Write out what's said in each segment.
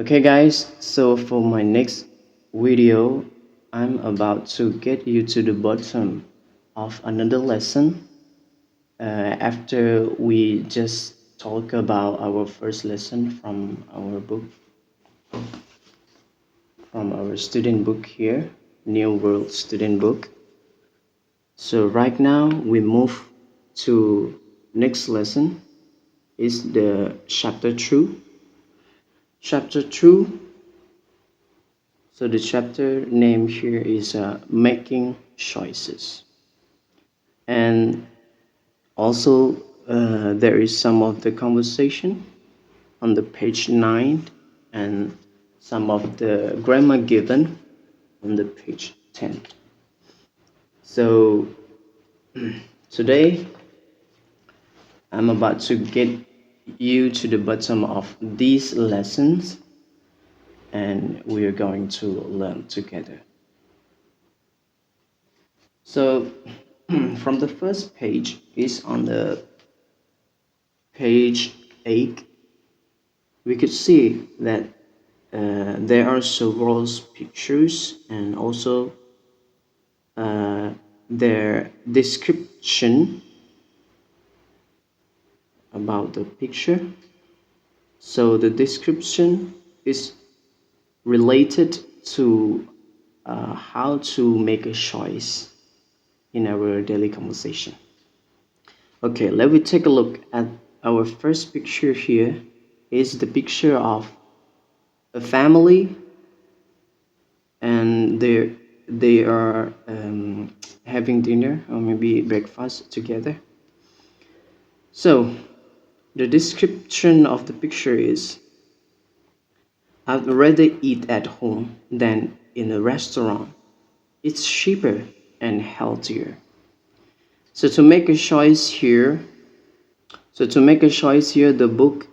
Okay guys, so for my next video, I'm about to get you to the bottom of another lesson after we just talk about our first lesson from our book, from our student book here, New World Student Book. So right now we move to next lesson is the chapter 2. Chapter 2. So the chapter name here is making choices, and also there is some of the conversation on the page 9 and some of the grammar given on the page 10. So today I'm about to get you to the bottom of these lessons and we are going to learn together. So from the first page is on the page 8, we could see that there are several pictures and also their description about the picture. So the description is related to how to make a choice in our daily conversation. Okay, let me take a look at our first picture here. Is the picture of a family and they are having dinner or maybe breakfast together. So the description of the picture is, I'd rather eat at home than in a restaurant. It's cheaper and healthier. So to make a choice here, the book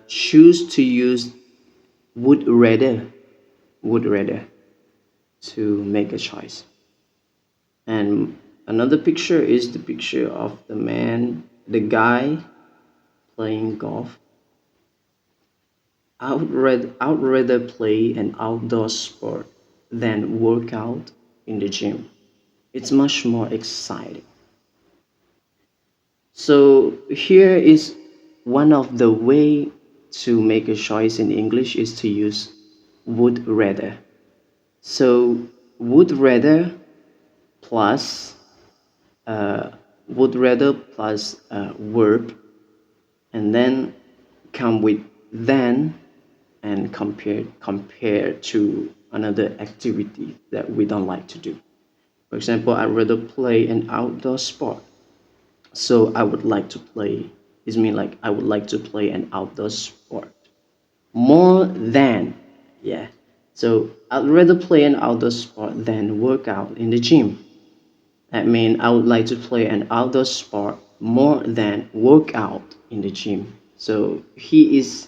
choose to use would rather, would rather to make a choice. And another picture is the picture of the guy playing golf. I would rather play an outdoor sport than work out in the gym. It's much more exciting. So here is one of the way to make a choice in English is to use would rather. So would rather plus uh, verb and then come with then and compare to another activity that we don't like to do. For example, I'd rather play an outdoor sport. So I would like to play is mean like I would like to play an outdoor sport more than, yeah. So I'd rather play an outdoor sport than work out in the gym. I mean, I would like to play an outdoor sport more than work out in the gym. So he is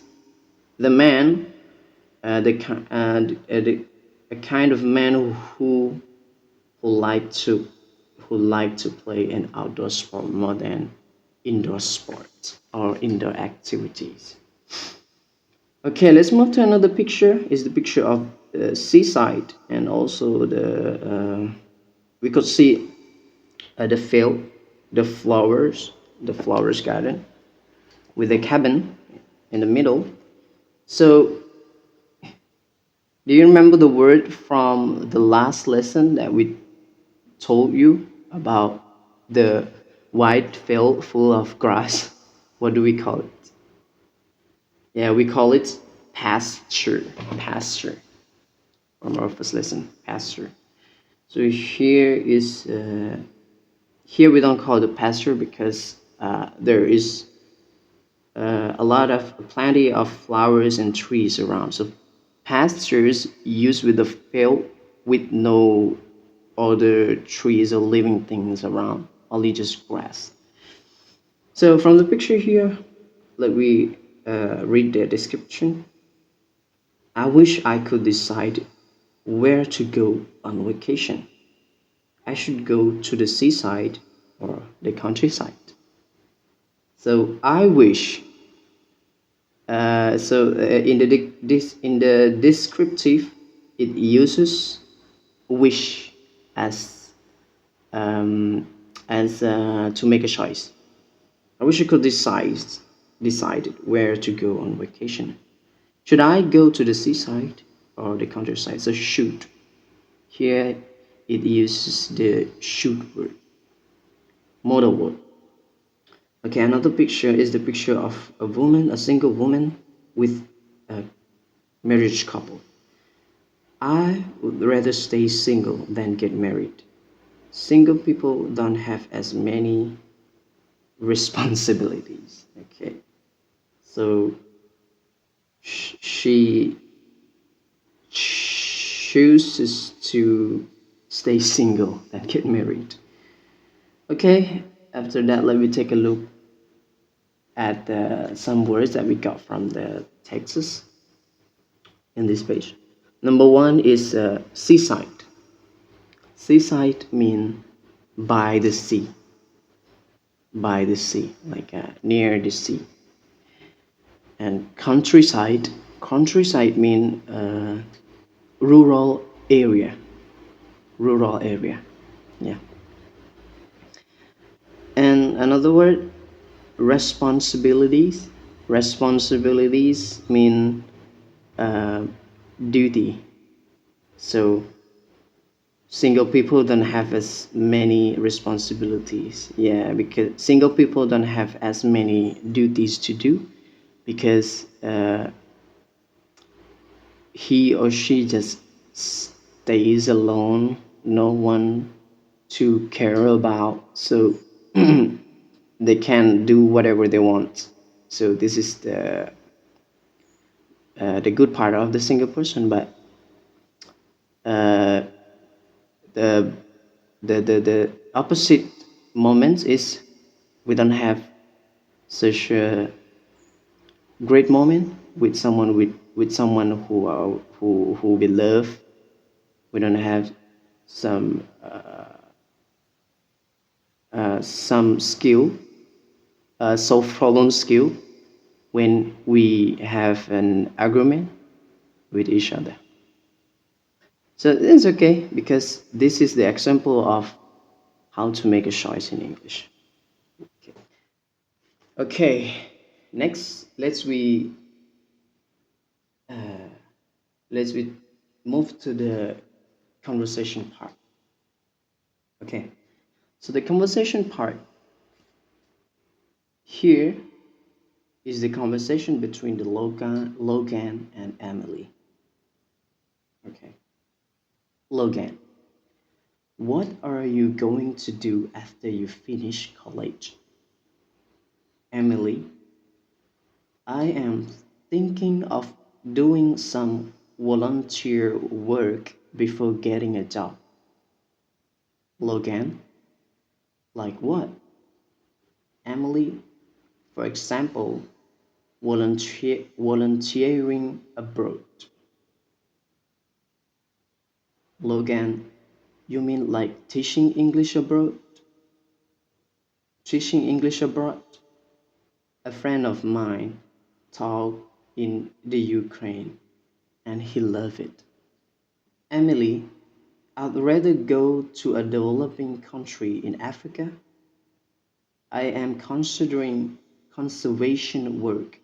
the man, a kind of man who like to who like to play an outdoor sport more than indoor sports or indoor activities. Okay, let's move to another picture. Is the picture of the seaside and also we could see the field, the flowers garden with a cabin in the middle. So, do you remember the word from the last lesson that we told you about the wide field full of grass? What do we call it? Yeah, we call it pasture. Pasture. From our first lesson, pasture. So here we don't call it pasture because there is plenty of flowers and trees around. So pastures used with the field with no other trees or living things around, only just grass. So from the picture here, let me read the description. I wish I could decide where to go on vacation. I should go to the seaside or the countryside. So I wish In the in the descriptive, it uses wish as um, to make a choice. I wish I could decide where to go on vacation. Should I go to the seaside or the countryside? So should. Here it uses the should word, modal word. Okay, another picture is the picture of a woman, a single woman with a marriage couple. I would rather stay single than get married. Single people don't have as many responsibilities. Okay, so she chooses to stay single than get married. Okay, after that, let me take a look at some words that we got from the Texas in this page. Number one is seaside. Seaside mean by the sea, by the sea, like near the sea. And countryside, countryside mean rural area, rural area. Yeah. And another word, responsibilities. Responsibilities mean uh, duty. So single people don't have as many responsibilities. Yeah, because single people don't have as many duties to do because he or she just stays alone, no one to care about. So they can do whatever they want. So this is the good part of the single person, but uh, the the opposite moment is we don't have such a great moment with someone with someone who we love. We don't have some some skill, solve problem skill when we have an argument with each other. So it's okay because this is the example of how to make a choice in English. Okay, next let's we move to the conversation part. Okay, so the conversation part here is the conversation between the Logan and Emily. Okay, Logan, what are you going to do after you finish college? Emily, I am thinking of doing some volunteer work before getting a job. Logan, like what? Emily, for example, volunteering abroad. Logan, you mean like teaching English abroad? Teaching English abroad? A friend of mine taught in the Ukraine and he loved it. Emily, I'd rather go to a developing country in Africa. I am considering conservation work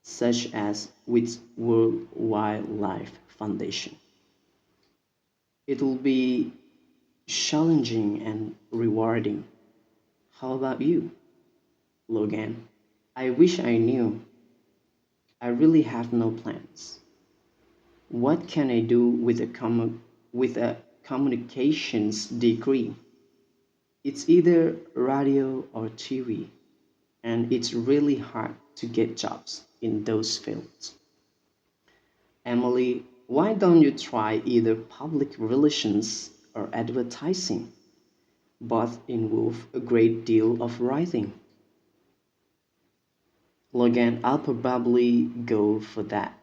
such as with World Wildlife Foundation. It will be challenging and rewarding. How about you, Logan? I wish I knew. I really have no plans. What can I do with with a communications degree? It's either radio or TV, and it's really hard to get jobs in those fields. Emily, why don't you try either public relations or advertising? Both involve a great deal of writing. Logan, I'll probably go for that.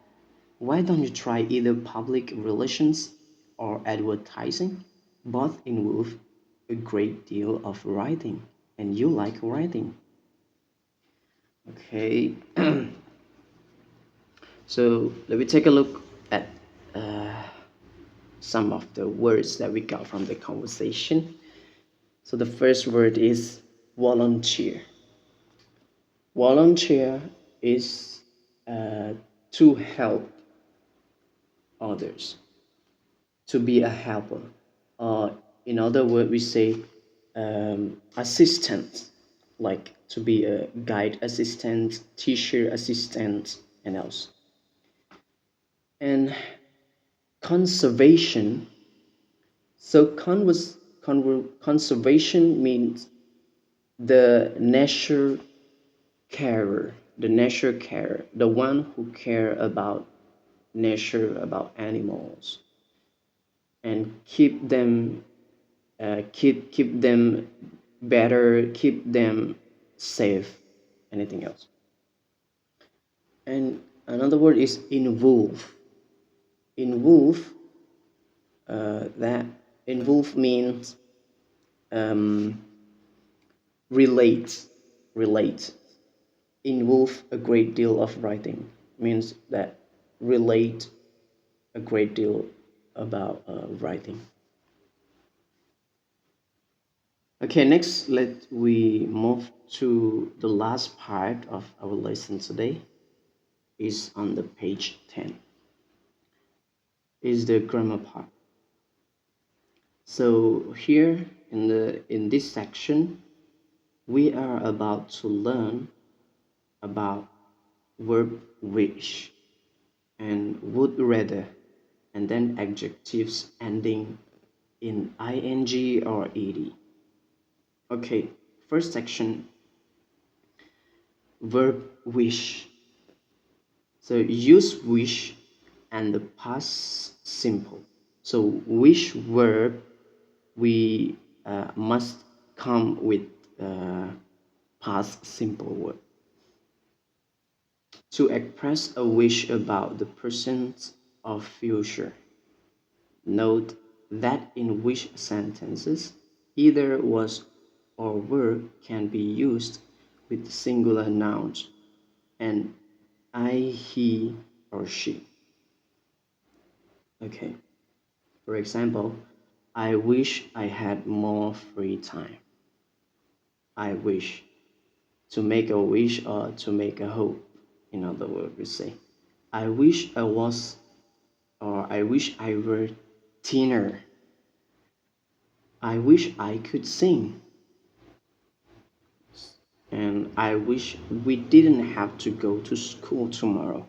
Why don't you try either public relations or advertising? Both involve a great deal of writing, and you like writing. Okay. So let me take a look at uh, some of the words that we got from the conversation. So the first word is volunteer. Volunteer is to help others, to be a helper. In other words, we say assistant, like to be a guide assistant, teacher assistant, and else. And conservation. So conservation means the nature carer, the one who care about nature, about animals, and keep them better, keep them safe. Anything else? And another word is involve. Involve. That involve means um, relate, relate. Involve a great deal of writing means that relate a great deal about writing. Okay, next let we move to the last part of our lesson today. Is on the page 10. Is the grammar part. So here in this section, we are about to learn about verb wish and would rather, and then adjectives ending in ing or ed. Okay, first section, verb wish. So use wish and the past simple. So wish verb we must come with past simple word to express a wish about the present or future. Note that in wish sentences, either was or were can be used with singular nouns and I, he, or she. Okay, for example, I wish I had more free time. I wish. To make a wish or to make a hope. In other words, we say, I wish I was, or I wish I were thinner. I wish I could sing. And I wish we didn't have to go to school tomorrow.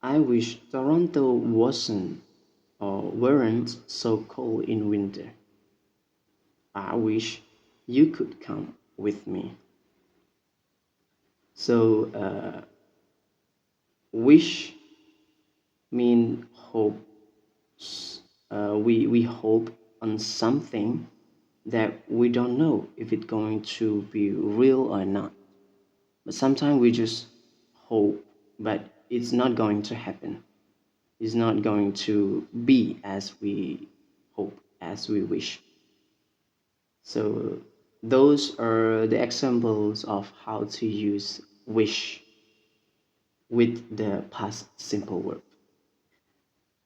I wish Toronto wasn't or weren't so cold in winter. I wish you could come with me. So, wish mean hope. We hope on something that we don't know if it's going to be real or not. But sometimes we just hope, but it's not going to happen. It's not going to be as we hope, as we wish. So those are the examples of how to use wish with the past simple verb.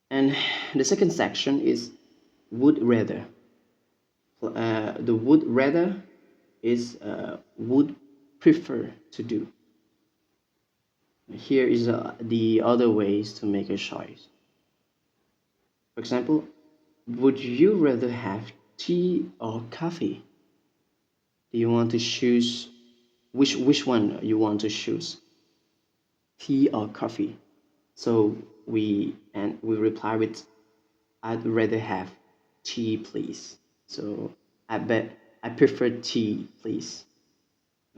And the second section is would rather. The would rather is would prefer to do. Here is the other ways to make a choice. For example, would you rather have tea or coffee? Do you want to choose which one you want to choose? Tea or coffee? So we reply with I'd rather have tea, please. So I prefer tea, please.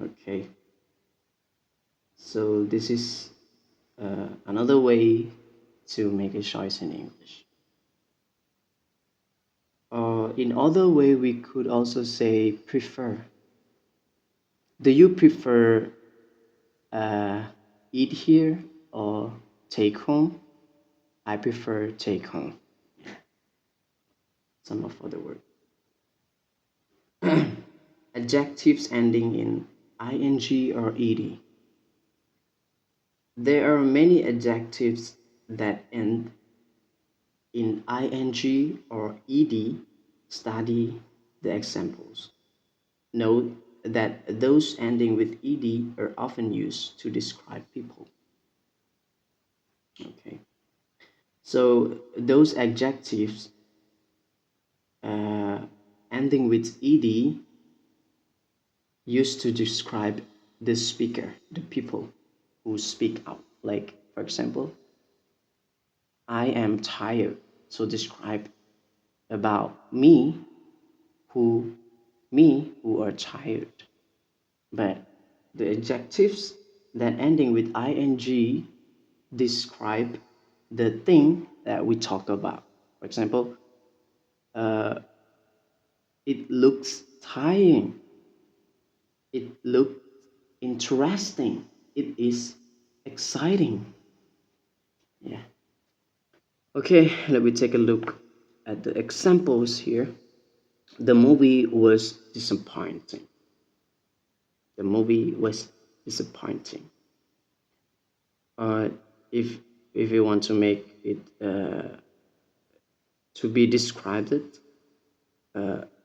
Okay. So this is another way to make a choice in English. In other way, we could also say prefer. Do you prefer uh, eat here or take home? I prefer take home. Some of other words. Adjectives ending in ing or ed. There are many adjectives that end in ing or ed. Study the examples. Note that those ending with ed are often used to describe people. Okay, so those adjectives uh, ending with ed used to describe the speaker, the people who speak out. Like, for example, I am tired. So describe about who who are tired. But the adjectives that ending with ing describe the thing that we talk about. For example, uh, it looks tiring. It looks interesting. It is exciting. Yeah. Okay, let me take a look at the examples here. The movie was disappointing. The movie was disappointing. Uh, if if you want to make it to be described,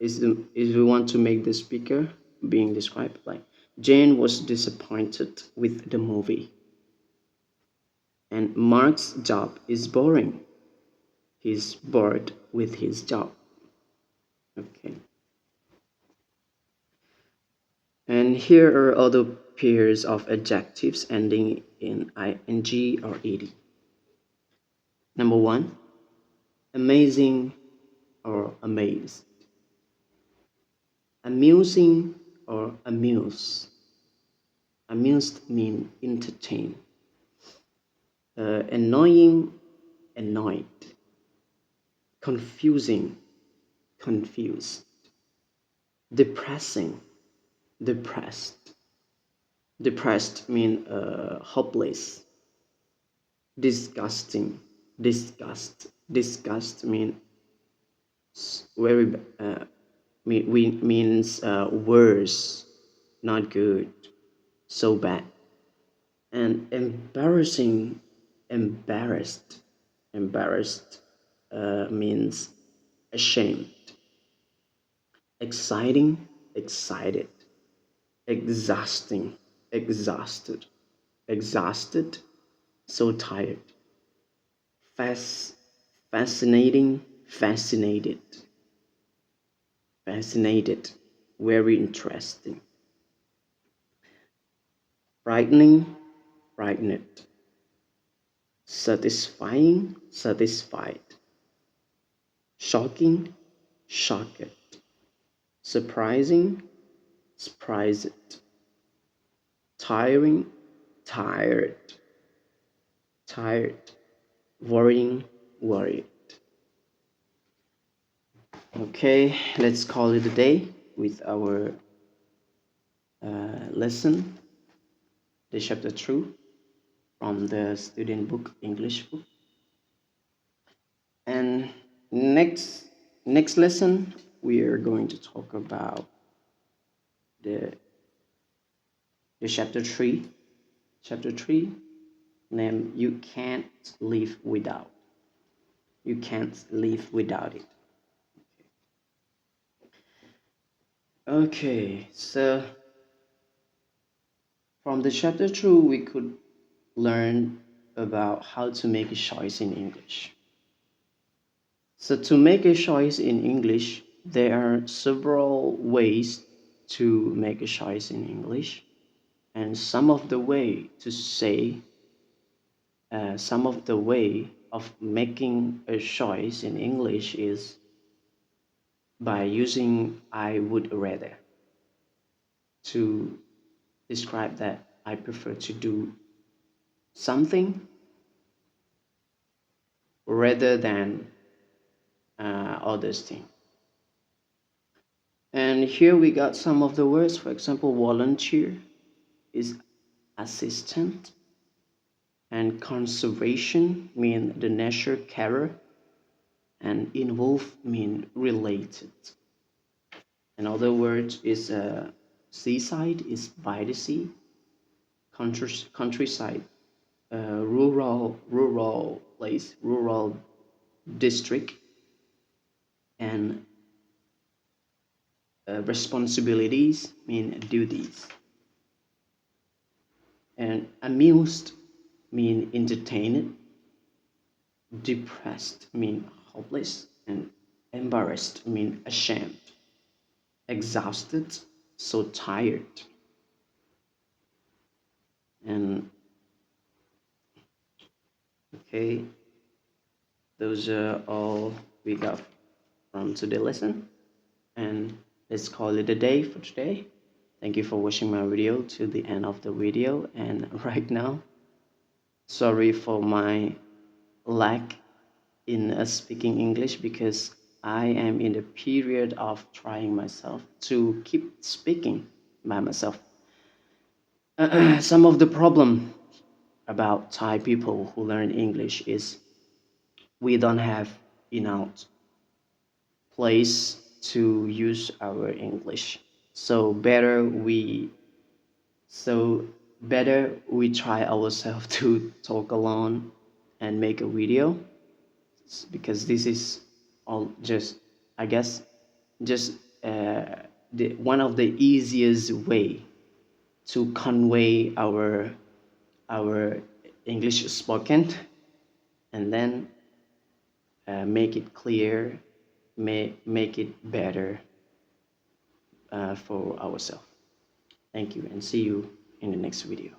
is we want to make the speaker being described like Jane was disappointed with the movie, and Mark's job is boring. He's bored with his job. Okay. And here are other pairs of adjectives ending in ing or ed. Number one, amazing or amazed. Amusing or amuse. Amused means entertain. Annoying, annoyed. Confusing, confused. Depressing, depressed. Depressed means hopeless. Disgusting, disgust. Disgust means very means worse, not good, so bad. And embarrassing, embarrassed. Embarrassed means ashamed. Exciting, excited. Exhausting, exhausted. Exhausted, so tired. Fas- Fascinating, fascinated. Fascinated, very interesting. Frightening, frightened. Satisfying, satisfied. Shocking, shocked. Surprising, surprised. Tiring, tired. Tired. Worrying, worried. Okay, let's call it a day with our lesson, the chapter 2 from the student book, English book. And next lesson, we are going to talk about the the chapter 3. Chapter 3 named You Can't Live Without. You can't live without it. Okay, so from the chapter 2, we could learn about how to make a choice in English. So to make a choice in English, there are several ways to make a choice in English, and some of the way of making a choice in English is by using I would rather to describe that I prefer to do something rather than others things. And here we got some of the words. For example, volunteer is assistant, and conservation mean the nature care, and involve mean related. In other words, is seaside is by the sea, countryside rural place, rural district, and responsibilities mean duties, and amused mean entertained, depressed mean hopeless, and embarrassed mean ashamed, exhausted, so tired, and okay, those are all we got from today's lesson, and let's call it a day for today. Thank you for watching my video to the end of the video, and right now, sorry for my lack in speaking English because I am in the period of trying myself to keep speaking by myself. Some of the problem about Thai people who learn English is we don't have enough place to use our English. So so better we try ourselves to talk alone and make a video because this is all just I guess just one of the easiest way to convey our English spoken, and then make it clear, make it better for ourselves. Thank you, and see you in the next video.